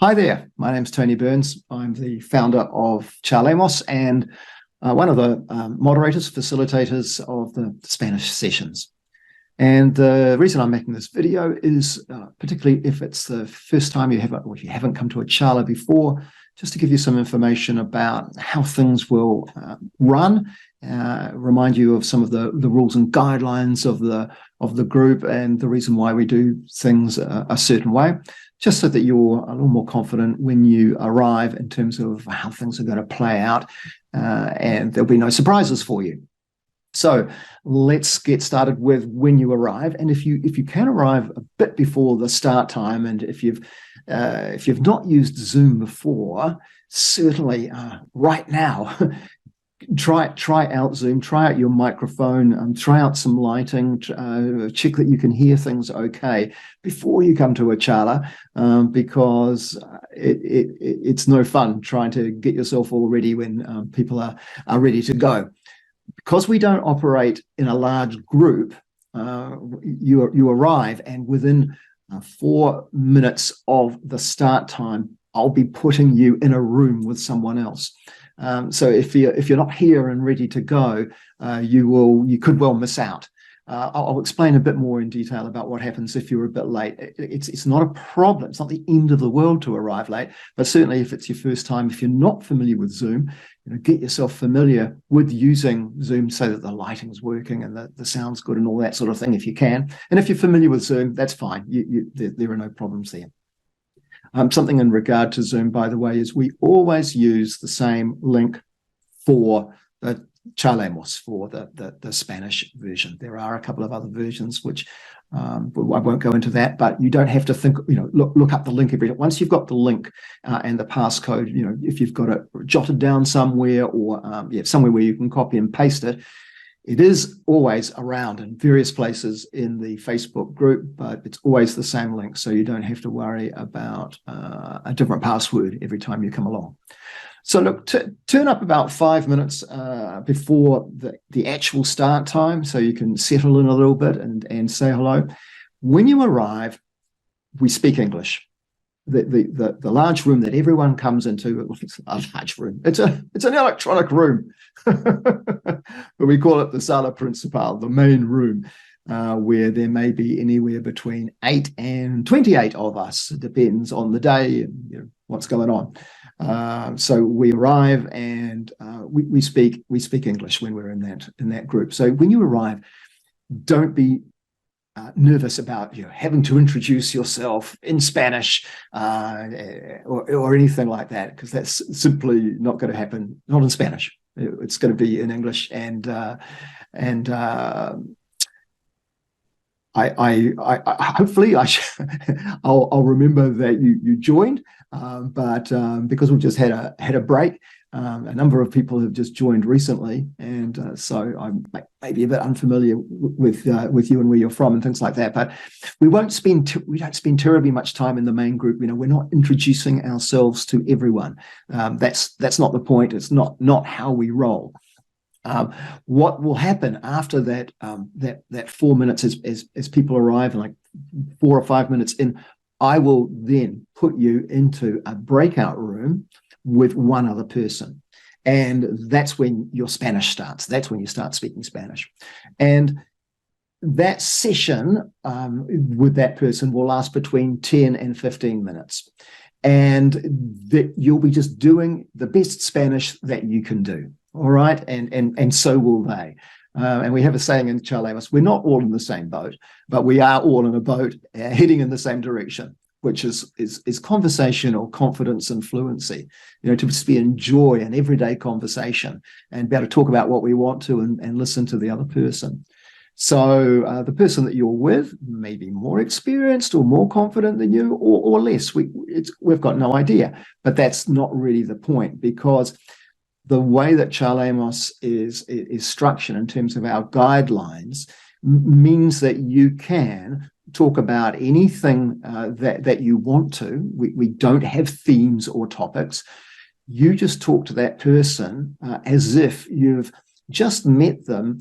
Hi there, my name's Tony Burns. I'm the founder of Charlemos and one of the moderators, facilitators of the Spanish sessions. And the reason I'm making this video is particularly if it's the first time you haven't, or if you haven't come to a charla before, just to give you some information about how things will run, remind you of some of the rules and guidelines of the group and the reason why we do things a certain way, just so that you're a little more confident when you arrive in terms of how things are going to play out, and there'll be no surprises for you. So let's get started with when you arrive. And if you can arrive a bit before the start time, and if you've not used Zoom before, certainly right now, try out Zoom, try out your microphone, try out some lighting, check that you can hear things okay before you come to a charla, because it's no fun trying to get yourself all ready when people are ready to go. Because we don't operate in a large group, you arrive, and within 4 minutes of the start time, I'll be putting you in a room with someone else. So if you're not here and ready to go, you could well miss out. I'll explain a bit more in detail about what happens if you're a bit late. It's not a problem. It's not the end of the world to arrive late, but certainly if it's your first time, if you're not familiar with Zoom, get yourself familiar with using Zoom so that the lighting's working and the sound's good and all that sort of thing if you can. And if you're familiar with Zoom, that's fine. There are no problems there. Something in regard to Zoom, by the way, is we always use the same link for the Charlemos, for the Spanish version. There are a couple of other versions which I won't go into that, but you don't have to think, look up the link every day. Once you've got the link and the passcode, if you've got it jotted down somewhere or somewhere where you can copy and paste it, it is always around in various places in the Facebook group, but it's always the same link, so you don't have to worry about a different password every time you come along. So look, turn up about 5 minutes before the actual start time, so you can settle in a little bit and say hello. When you arrive, we speak English. The large room that everyone comes into, it's a large room. It's an electronic room, but we call it the sala principal, the main room, where there may be anywhere between 8 and 28 of us. It depends on the day and what's going on. So we arrive and we speak English when we're in that group. So when you arrive, don't be nervous about having to introduce yourself in Spanish or anything like that, because that's simply not going to happen. Not in Spanish. It's going to be in English, and I hopefully I'll remember that you joined, but because we've just had a break. A number of people have just joined recently, and so I'm maybe a bit unfamiliar with you and where you're from and things like that. But we don't spend terribly much time in the main group. We're not introducing ourselves to everyone. That's not the point. It's not how we roll. What will happen after that 4 minutes as people arrive, and like 4 or 5 minutes in, I will then put you into a breakout room with one other person. And that's when your Spanish starts. That's when you start speaking Spanish. And that session with that person will last between 10 and 15 minutes. And you'll be just doing the best Spanish that you can do. All right. And so will they. And we have a saying in Charlemos, we're not all in the same boat, but we are all in a boat heading in the same direction, which is conversational confidence and fluency, to just be enjoy an everyday conversation and be able to talk about what we want to and listen to the other person. So the person that you're with may be more experienced or more confident than you, or less. We've got no idea, but that's not really the point, because the way that Charlemos is structured in terms of our guidelines means that you can talk about anything that you want to. We don't have themes or topics. You just talk to that person as if you've just met them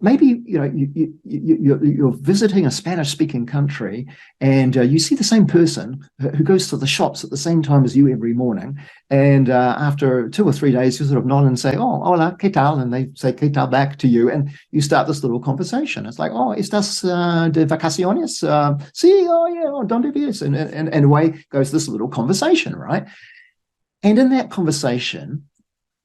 maybe you're visiting a Spanish-speaking country, and you see the same person who goes to the shops at the same time as you every morning. And after 2 or 3 days, you sort of nod and say, "Oh, hola, ¿qué tal?" And they say "¿Qué tal?" back to you, and you start this little conversation. It's like, "Oh, ¿estás de vacaciones?" Sí, oh yeah, oh, ¿dónde vives? And away goes this little conversation, right? And in that conversation,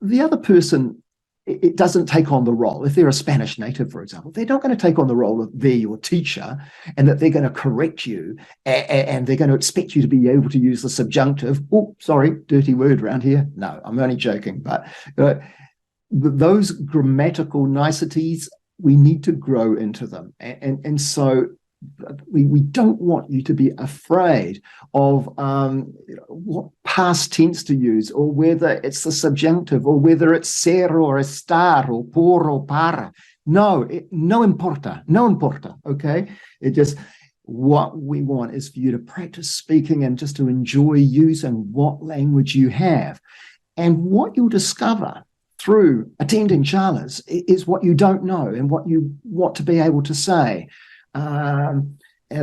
the other person, it doesn't take on the role. If they're a Spanish native, for example, they're not going to take on the role of they're your teacher and that they're going to correct you and they're going to expect you to be able to use the subjunctive. Oh, sorry, dirty word around here. No, I'm only joking. But those grammatical niceties, we need to grow into them. And so we don't want you to be afraid of what past tense to use, or whether it's the subjunctive, or whether it's ser or estar or por or para. No importa, okay? It just, what we want is for you to practice speaking and just to enjoy using what language you have. And what you'll discover through attending charlas is what you don't know and what you want to be able to say. And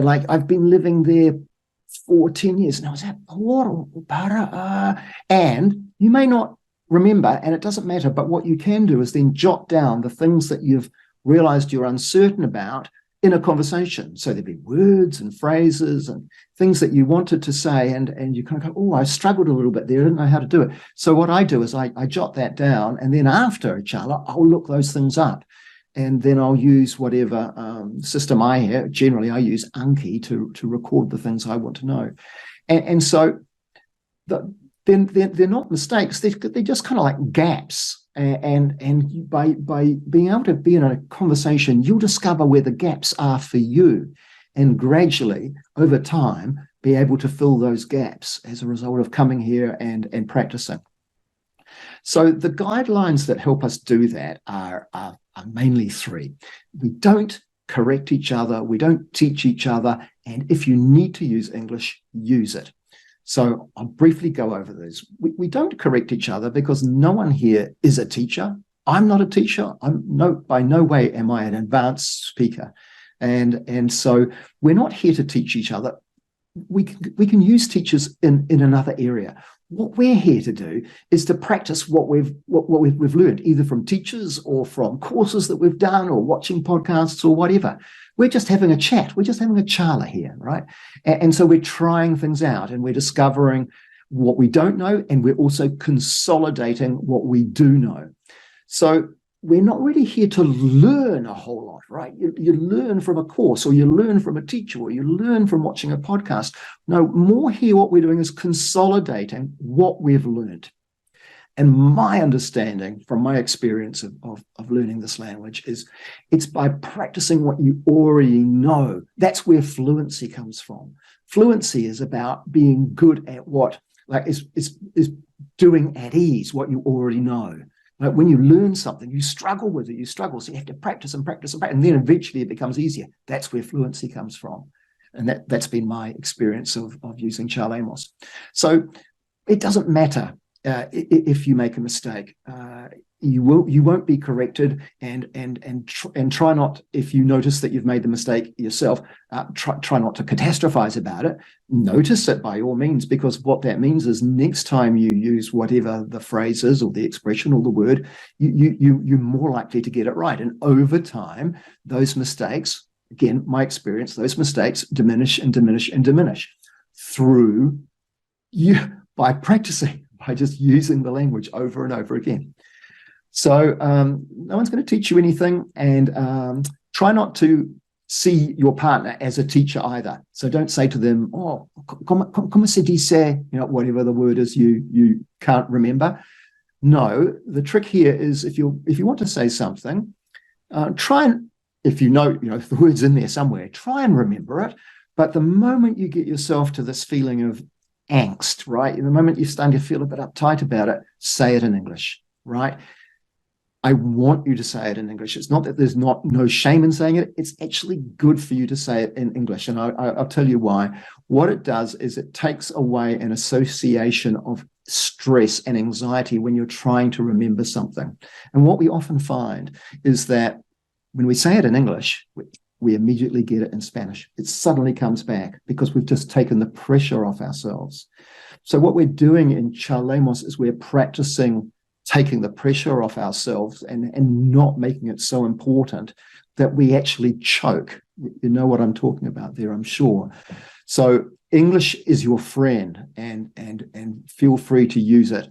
like, I've been living there for 10 years now. Is that por para? And you may not remember, and it doesn't matter, but what you can do is then jot down the things that you've realized you're uncertain about in a conversation. So there'd be words and phrases and things that you wanted to say, and you kind of go, "Oh, I struggled a little bit there, I didn't know how to do it." So what I do is I jot that down, and then after a charla, I'll look those things up. And then I'll use whatever system I have. Generally, I use Anki to record the things I want to know. And so they're not mistakes. They're just kind of like gaps. And by being able to be in a conversation, you'll discover where the gaps are for you. And gradually, over time, be able to fill those gaps as a result of coming here and practicing. So the guidelines that help us do that are mainly 3. We don't correct each other. We don't teach each other. And if you need to use English, use it. So I'll briefly go over these. We don't correct each other because no one here is a teacher. I'm not a teacher. By no way am I an advanced speaker. And so we're not here to teach each other. We can use teachers in another area. What we're here to do is to practice what we've learned, either from teachers or from courses that we've done or watching podcasts or whatever. We're just having a chat. We're just having a charla here, right? And so we're trying things out and we're discovering what we don't know, and we're also consolidating what we do know. So we're not really here to learn a whole lot, right? You learn from a course, or you learn from a teacher, or you learn from watching a podcast. No, more here what we're doing is consolidating what we've learned. And my understanding from my experience of learning this language is it's by practicing what you already know. That's where fluency comes from. Fluency is about being good at what, like, is doing at ease what you already know. Like when you learn something, you struggle with it, so you have to practice and practice and practice, and then eventually it becomes easier. That's where fluency comes from. And that's been my experience of using Charlemos. So it doesn't matter if you make a mistake. You won't be corrected, and try not, if you notice that you've made the mistake yourself, try not to catastrophize about it. Notice it by all means, because what that means is next time you use whatever the phrase is or the expression or the word, you're more likely to get it right. And over time, those mistakes, again, my experience, those mistakes diminish and diminish and diminish through you by practicing, by just using the language over and over again. So no one's going to teach you anything, and try not to see your partner as a teacher either. So don't say to them, "Oh, como se dice," whatever the word is you can't remember. No, the trick here is if you want to say something, try and, if you know if the word's in there somewhere, try and remember it. But the moment you get yourself to this feeling of angst, right? The moment you're starting to feel a bit uptight about it, say it in English, right? I want you to say it in English. It's not that there's no shame in saying it. It's actually good for you to say it in English. And I'll tell you why. What it does is it takes away an association of stress and anxiety when you're trying to remember something. And what we often find is that when we say it in English, we immediately get it in Spanish. It suddenly comes back because we've just taken the pressure off ourselves. So what we're doing in Charlemos is we're practicing taking the pressure off ourselves and not making it so important that we actually choke. You know what I'm talking about there, I'm sure. So English is your friend, and feel free to use it.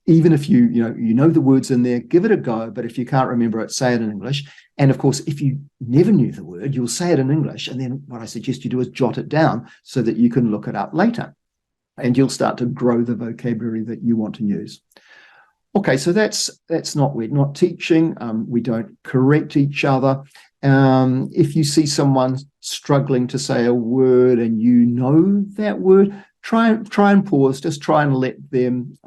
Even if you know the words in there, give it a go. But if you can't remember it, say it in English. And of course, if you never knew the word, you'll say it in English. And then what I suggest you do is jot it down so that you can look it up later. And you'll start to grow the vocabulary that you want to use. Okay, so we're not teaching. We don't correct each other. If you see someone struggling to say a word and you know that word, try and pause. Just try and let them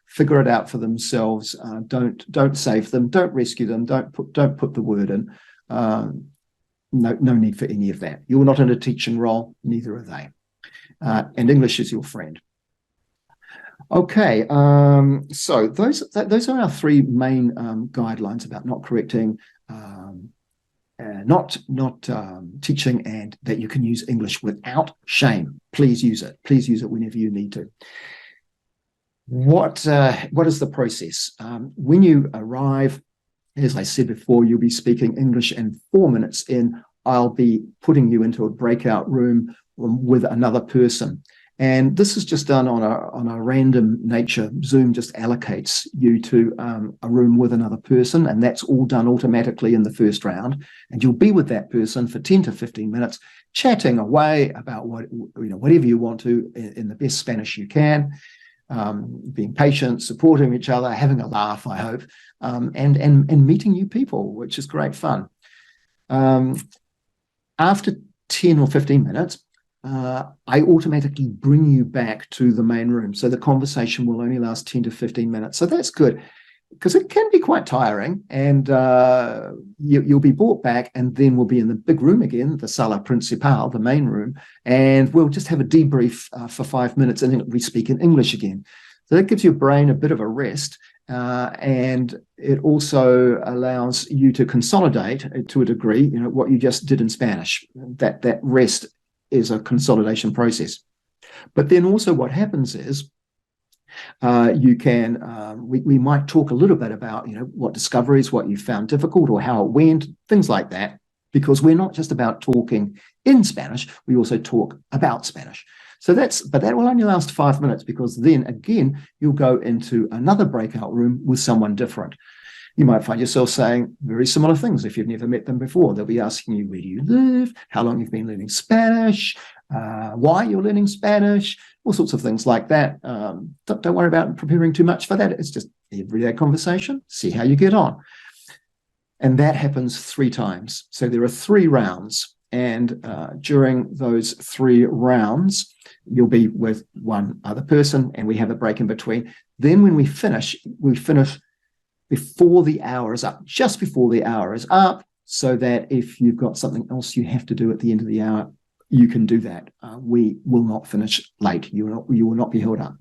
figure it out for themselves. Don't save them. Don't rescue them. Don't put the word in. No need for any of that. You're not in a teaching role. Neither are they. And English is your friend. Okay, so those are our three main guidelines about not correcting, not teaching, and that you can use English without shame. Please use it. Please use it whenever you need to. What is the process? When you arrive, as I said before, you'll be speaking English, and 4 minutes in, I'll be putting you into a breakout room with another person. And this is just done on a random nature. Zoom just allocates you to a room with another person, and that's all done automatically in the first round. And you'll be with that person for 10 to 15 minutes, chatting away about whatever you want to in the best Spanish you can, being patient, supporting each other, having a laugh, I hope, and meeting new people, which is great fun. After 10 or 15 minutes, I automatically bring you back to the main room. So the conversation will only last 10 to 15 minutes. So that's good, because it can be quite tiring, and you'll be brought back, and then we'll be in the big room again, the sala principal, the main room, and we'll just have a debrief for 5 minutes, and then we speak in English again. So that gives your brain a bit of a rest, and it also allows you to consolidate to a degree, what you just did in Spanish. That rest is a consolidation process. But then also what happens is we might talk a little bit about what discoveries, what you found difficult, or how it went, things like that, because we're not just about talking in Spanish, we also talk about Spanish. But that will only last 5 minutes, because then again you'll go into another breakout room with someone different. You might find yourself saying very similar things if you've never met them before. They'll be asking you, where do you live, how long you've been learning Spanish, why you're learning Spanish, all sorts of things like that. Don't worry about preparing too much for that. It's just everyday conversation, see how you get on. And that happens 3 times. So there are 3 rounds. And during those 3 rounds, you'll be with one other person, and we have a break in between. Then when we finish before the hour is up, just before the hour is up, so that if you've got something else you have to do at the end of the hour, you can do that. We will not finish late. You will not be held up.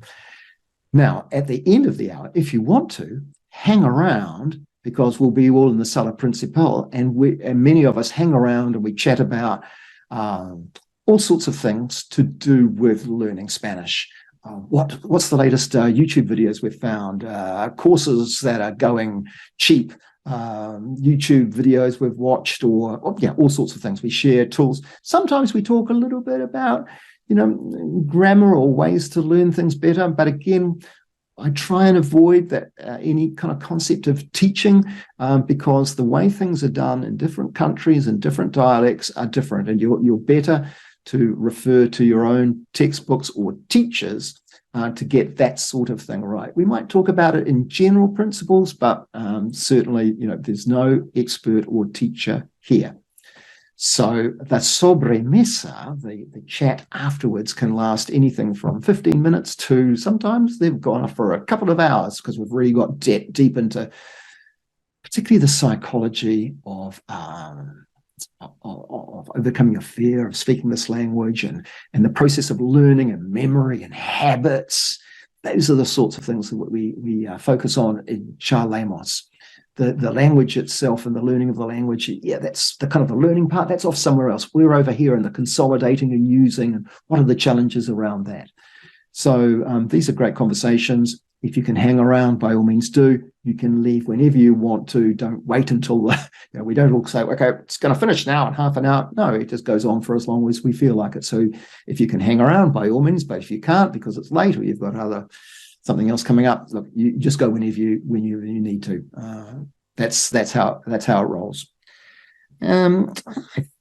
Now, at the end of the hour, if you want to, hang around, because we'll be all in the sala principal, and many of us hang around and we chat about all sorts of things to do with learning Spanish. What's the latest YouTube videos we've found, courses that are going cheap, YouTube videos we've watched, or all sorts of things. We share tools. Sometimes we talk a little bit about, grammar or ways to learn things better. But again, I try and avoid that any kind of concept of teaching, because the way things are done in different countries and different dialects are different, and you're better to refer to your own textbooks or teachers to get that sort of thing right. We might talk about it in general principles, but certainly, there's no expert or teacher here. So the sobremesa, the chat afterwards, can last anything from 15 minutes to sometimes they've gone off for a couple of hours, because we've really got deep into particularly the psychology of overcoming a fear of speaking this language, and the process of learning and memory and habits. Those are the sorts of things that we focus on in Charlemos. the language itself and the learning of the language, yeah, that's the kind of the learning part. That's off somewhere else. We're over here in the consolidating and using, and what are the challenges around that? So these are great conversations. If you can hang around, by all means do. You can leave whenever you want to. Don't wait until we don't all say, okay, it's going to finish now in half an hour. No, it just goes on for as long as we feel like it. So if you can hang around, by all means, but if you can't because it's late or you've got something else coming up, look, you just go when you need to. That's how it rolls. I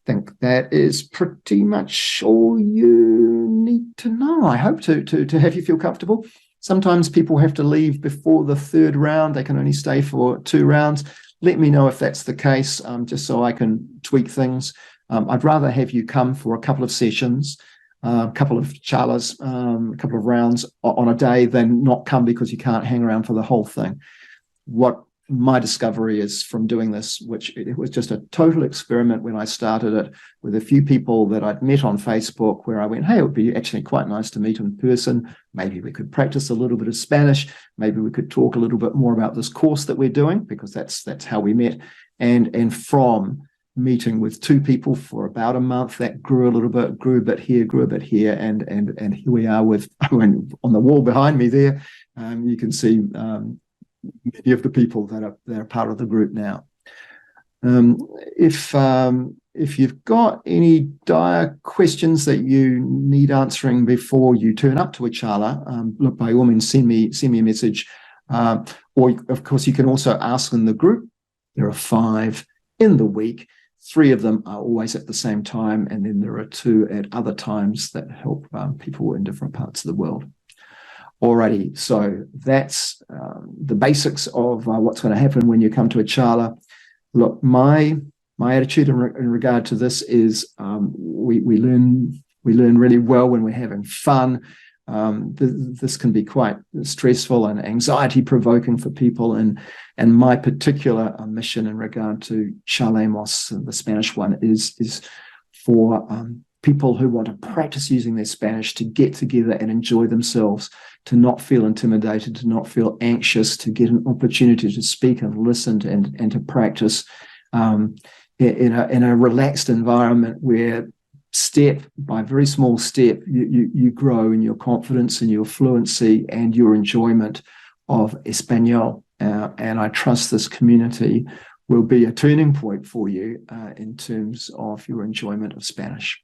think that is pretty much all you need to know. I hope to have you feel comfortable. Sometimes people have to leave before the third round. They can only stay for 2 rounds. Let me know if that's the case, just so I can tweak things. I'd rather have you come for a couple of sessions, a couple of charlas, a couple of rounds on a day than not come because you can't hang around for the whole thing. What my discovery is from doing this, which it was just a total experiment when I started it with a few people that I'd met on Facebook, where I went, hey, it would be actually quite nice to meet in person. Maybe we could practice a little bit of Spanish. Maybe we could talk a little bit more about this course that we're doing, because that's how we met. And from meeting with 2 people for about a month, that grew a little bit, grew a bit here, and here we are with on the wall behind me there. You can see many of the people that are part of the group now. If you've got any dire questions that you need answering before you turn up to a charla, look, by all means, send me a message. Or of course, you can also ask in the group. There are 5 in the week. 3 of them are always at the same time, and then there are 2 at other times that help people in different parts of the world. Alrighty, so that's the basics of what's going to happen when you come to a charla. Look, my attitude in regard to this is we learn really well when we're having fun. This can be quite stressful and anxiety provoking for people, and my particular mission in regard to Charlemos, the Spanish one, is for people who want to practice using their Spanish to get together and enjoy themselves, to not feel intimidated, to not feel anxious, to get an opportunity to speak and listen and to practice in a relaxed environment where step by very small step you grow in your confidence and your fluency and your enjoyment of Espanol. And I trust this community will be a turning point for you in terms of your enjoyment of Spanish.